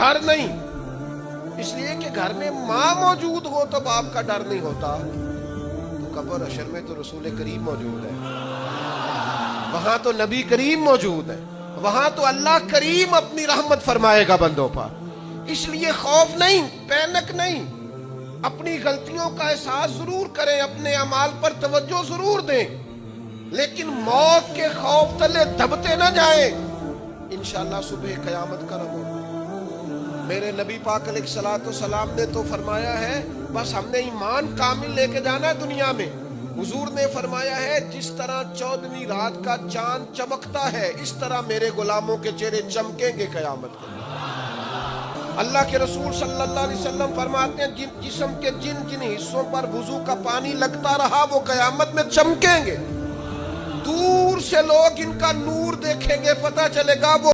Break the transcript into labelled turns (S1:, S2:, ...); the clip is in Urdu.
S1: ڈر نہیں، اس لیے کہ گھر میں ماں موجود ہو تو باپ کا ڈر نہیں ہوتا، تو قبر حشر میں تو رسول کریم موجود ہے، وہاں تو نبی کریم موجود ہے، وہاں تو اللہ کریم اپنی رحمت فرمائے گا بندوں پر۔ اس لیے خوف نہیں، پینک نہیں، اپنی غلطیوں کا احساس ضرور کریں، اپنے اعمال پر توجہ ضرور دیں، لیکن موت کے خوف تلے دبتے نہ جائیں۔ انشاءاللہ صبح قیامت کا رب ہوگا۔ میرے نبی پاک علیہ الصلوۃ والسلام نے تو فرمایا ہے بس ہم نے ایمان کامل لے کے جانا ہے دنیا میں۔ حضور نے فرمایا ہے جس طرح 14ویں رات کا چاند چمکتا ہے اس طرح میرے غلاموں کے چہرے چمکیں گے قیامت کے۔ اللہ کے رسول صلی اللہ علیہ وسلم فرماتے ہیں جن جسم کے جن حصوں پر وضو کا پانی لگتا رہا وہ قیامت میں چمکیں گے، دور سے لوگ ان کا نور دیکھیں گے، پتہ چلے گا وہ